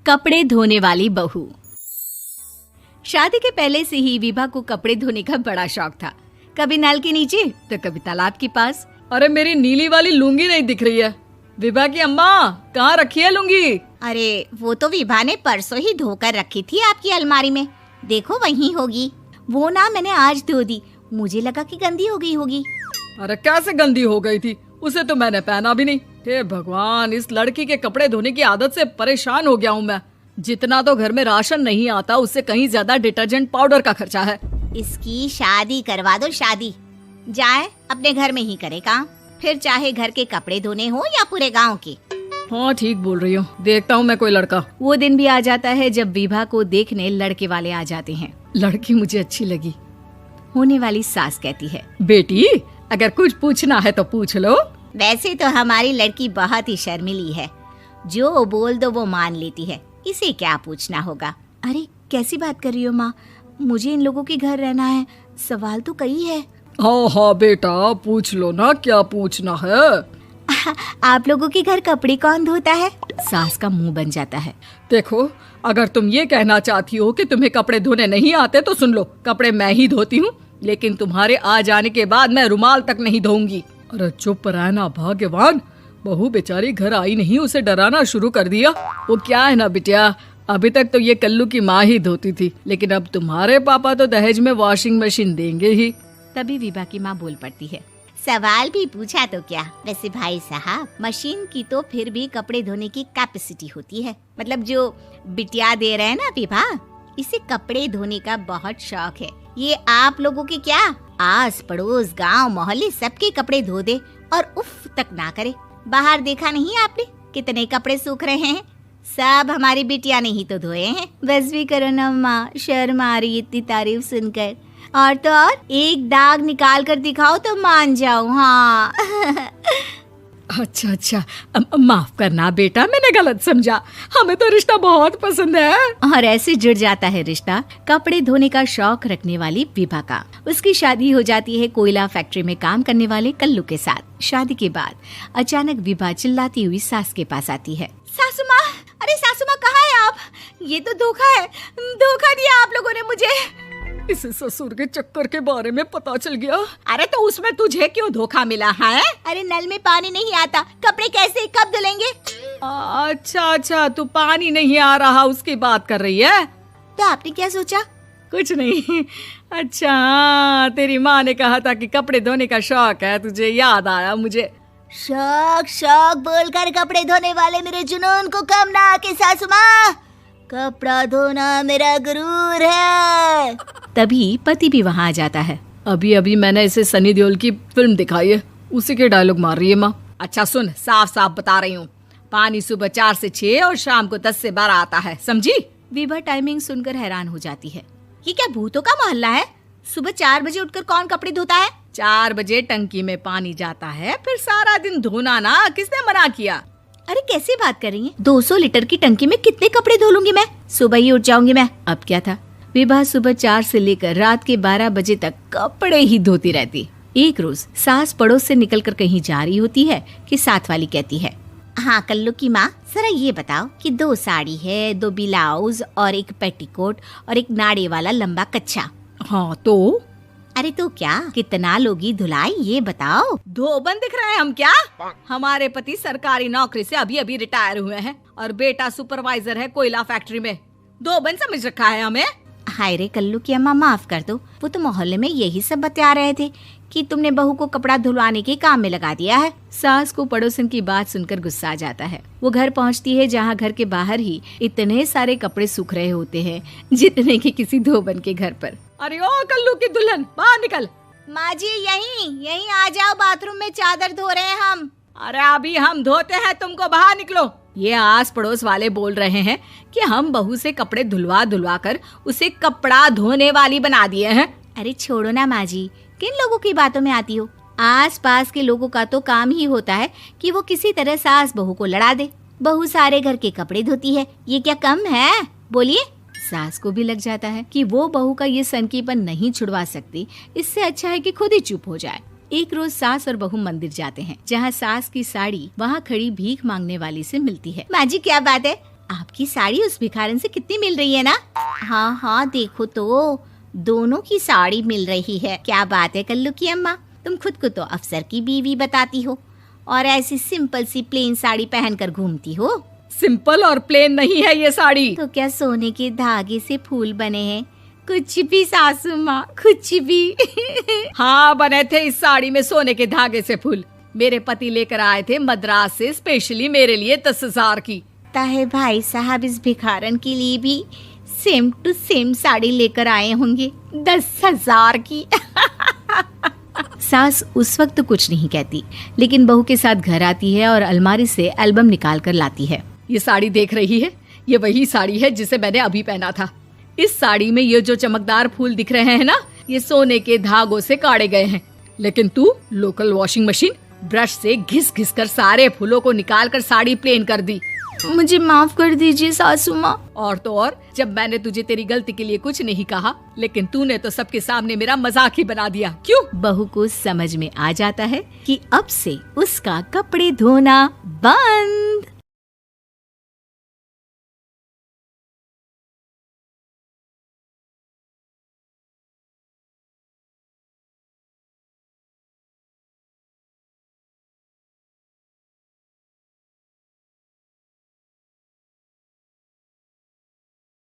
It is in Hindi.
कपड़े धोने वाली बहू। शादी के पहले से ही विभा को कपड़े धोने का बड़ा शौक था। कभी नल के नीचे तो कभी तालाब के पास। अरे मेरी नीली वाली लुंगी नहीं दिख रही है। विभा की अम्मा, कहाँ रखी है लुंगी? अरे वो तो विभा ने परसों ही धोकर रखी थी आपकी अलमारी में, देखो वहीं होगी। वो ना मैंने आज धो दी, मुझे लगा कि गंदी हो गई होगी। अरे कैसे गंदी हो गई थी? उसे तो मैंने पहना भी नहीं। हे भगवान, इस लड़की के कपड़े धोने की आदत से परेशान हो गया हूँ मैं। जितना तो घर में राशन नहीं आता, उससे कहीं ज्यादा डिटर्जेंट पाउडर का खर्चा है। इसकी शादी करवा दो, शादी जाए अपने घर में ही करे काम, फिर चाहे घर के कपड़े धोने हो या पूरे गांव के। हाँ ठीक बोल रही हूँ, देखता हूँ मैं कोई लड़का। वो दिन भी आ जाता है जब विभा को देखने लड़के वाले आ जाते हैं। लड़की मुझे अच्छी लगी। होने वाली सास कहती है, बेटी अगर कुछ पूछना है तो पूछ लो। वैसे तो हमारी लड़की बहुत ही शर्मीली है, जो बोल दो वो मान लेती है, इसे क्या पूछना होगा। अरे कैसी बात कर रही हो माँ, मुझे इन लोगों के घर रहना है, सवाल तो कई है। हाँ हाँ बेटा, पूछ लो ना, क्या पूछना है। आप लोगों के घर कपड़े कौन धोता है? सास का मुंह बन जाता है। देखो, अगर तुम ये कहना चाहती हो कि तुम्हें कपड़े धोने नहीं आते तो सुन लो, कपड़े मैं ही धोती हूँ, लेकिन तुम्हारे आ जाने के बाद मैं रुमाल तक नहीं धोऊंगी। अरे चुप रहना भाग्यवान, बहू बेचारी घर आई नहीं, उसे डराना शुरू कर दिया। वो क्या है ना बिटिया, अभी तक तो ये कल्लू की माँ ही धोती थी, लेकिन अब तुम्हारे पापा तो दहेज में वॉशिंग मशीन देंगे ही। तभी विभा की माँ बोल पड़ती है, सवाल भी पूछा तो क्या। वैसे भाई साहब, मशीन की तो फिर भी कपड़े धोने की कैपेसिटी होती है। मतलब जो बिटिया दे रहे हैं ना विभा, इसे कपड़े धोने का बहुत शौक है। ये आप लोगों के क्या, आस पड़ोस गांव मोहल्ले सबके कपड़े धो दे और उफ तक ना करे। बाहर देखा नहीं आपने कितने कपड़े सूख रहे हैं? सब हमारी बिटिया ने ही तो धोए हैं। बस भी करो ना माँ, शर्म आ रही इतनी तारीफ सुनकर। और तो और एक दाग निकाल कर दिखाओ तो मान जाऊं। हाँ अच्छा, माफ करना बेटा, मैंने गलत समझा। हमें तो रिश्ता बहुत पसंद है। और ऐसे जुड़ जाता है रिश्ता कपड़े धोने का शौक रखने वाली विभा का। उसकी शादी हो जाती है कोयला फैक्ट्री में काम करने वाले कल्लू के साथ। शादी के बाद अचानक विभा चिल्लाती हुई सास के पास आती है। सासू माँ, अरे सासू माँ कहाँ है आप? ये तो धोखा है, धोखा दिया आप लोगों ने मुझे। इसे ससुर के चक्कर के बारे में पता चल गया। अरे तो उसमें तुझे क्यों धोखा मिला है? अरे नल में पानी नहीं आता, कपड़े कैसे कब धुलेंगे? अच्छा, तू पानी नहीं आ रहा उसकी बात कर रही है। तो आपने क्या सोचा? कुछ नहीं। अच्छा, तेरी माँ ने कहा था कि कपड़े धोने का शौक है तुझे, याद आया मुझे। शौक बोलकर कपड़े धोने वाले मेरे जुनून को कम ना आके सासू माँ, कपड़ा धोना मेरा गुरूर है। तभी पति भी वहाँ आ जाता है। अभी मैंने इसे सनी देओल की फिल्म दिखाई है, उसी के डायलॉग मार रही है माँ। अच्छा सुन, साफ साफ बता रही हूँ, पानी सुबह 4 से 6 और शाम को 10 से 12 आता है, समझी? विभा टाइमिंग सुनकर हैरान हो जाती है। ये क्या भूतों का मोहल्ला है? सुबह 4 बजे उठकर कौन कपड़े धोता है? 4 बजे टंकी में पानी जाता है, फिर सारा दिन धोना ना, किसने मना किया? अरे कैसी बात कर रही हैं? 200 लीटर की टंकी में कितने कपड़े धो लूंगी मैं, सुबह ही उठ जाऊंगी मैं। अब क्या था, विभा सुबह 4 से लेकर रात के 12 बजे तक कपड़े ही धोती रहती। एक रोज सास पड़ोस से निकलकर कहीं जा रही होती है कि साथ वाली कहती है, हाँ कल्लू की माँ, जरा ये बताओ कि 2 साड़ी है, 2 ब्लाउज और एक पेटीकोट और एक नाड़े वाला लंबा कच्छा। हाँ तो? अरे तो क्या, कितना लोगी धुलाई ये बताओ। धोबन दिख रहे हैं हम क्या? हमारे पति सरकारी नौकरी से अभी रिटायर हुए हैं और बेटा सुपरवाइजर है कोयला फैक्ट्री में। धोबन समझ रखा है हमें? हाय रे कल्लू की अम्मा, माफ कर दो, वो तो मोहल्ले में यही सब बता रहे थे कि तुमने बहू को कपड़ा धुलवाने के काम में लगा दिया है। सास को पड़ोसन की बात सुनकर गुस्सा आ जाता है। वो घर पहुंचती है जहां घर के बाहर ही इतने सारे कपड़े सूख रहे होते हैं जितने कि किसी धोबन के घर पर। अरे ओ कल्लू की दुल्हन, बाहर निकल। माँ जी यहीं आ जाओ, बाथरूम में चादर धो रहे हैं हम। अरे अभी हम धोते हैं, तुमको बाहर निकलो। ये आस पड़ोस वाले बोल रहे हैं कि हम बहू से कपड़े धुलवा कर उसे कपड़ा धोने वाली बना दिए हैं। अरे छोड़ो ना माँ जी, किन लोगों की बातों में आती हो? आस पास के लोगों का तो काम ही होता है कि वो किसी तरह सास बहू को लड़ा दे। बहू सारे घर के कपड़े धोती है, ये क्या कम है? बोलिए। सास को भी लग जाता है कि वो बहू का ये सनकीपन नहीं छुड़वा सकती, इससे अच्छा है कि खुद ही चुप हो जाए। एक रोज सास और बहू मंदिर जाते हैं, जहाँ सास की साड़ी वहाँ खड़ी भीख मांगने वाली से मिलती है। माँ जी क्या बात है, आपकी साड़ी उस भिखारन से कितनी मिल रही है ना? हाँ हाँ देखो तो दोनों की साड़ी मिल रही है। क्या बात है कल्लू की अम्मा, तुम खुद को तो अफसर की बीवी बताती हो और ऐसी सिंपल सी प्लेन साड़ी पहनकर घूमती हो। सिंपल और प्लेन नहीं है ये साड़ी। तो क्या सोने के धागे से फूल बने हैं? कुछ भी सासू माँ, कुछ भी। हाँ बने थे इस साड़ी में सोने के धागे से फूल। मेरे पति लेकर आए थे मद्रास से स्पेशली मेरे लिए 10,000 की। ताहे भाई साहब इस भिखारन के लिए भी सेम टू सेम साड़ी लेकर आए होंगे 10,000 की। सास उस वक्त तो कुछ नहीं कहती, लेकिन बहू के साथ घर आती है और अलमारी से एल्बम निकाल कर लाती है। ये साड़ी देख रही है, ये वही साड़ी है जिसे मैंने अभी पहना था। इस साड़ी में ये जो चमकदार फूल दिख रहे हैं ना, ये सोने के धागों से काटे गए हैं। लेकिन तू लोकल वॉशिंग मशीन ब्रश से घिस घिस कर सारे फूलों को निकाल कर साड़ी प्लेन कर दी। मुझे माफ कर दीजिए सासू माँ। और तो और, जब मैंने तुझे तेरी गलती के लिए कुछ नहीं कहा, लेकिन तूने तो सबके सामने मेरा मजाक ही बना दिया। क्यों? बहू को समझ में आ जाता है कि अब से उसका कपड़े धोना बंद।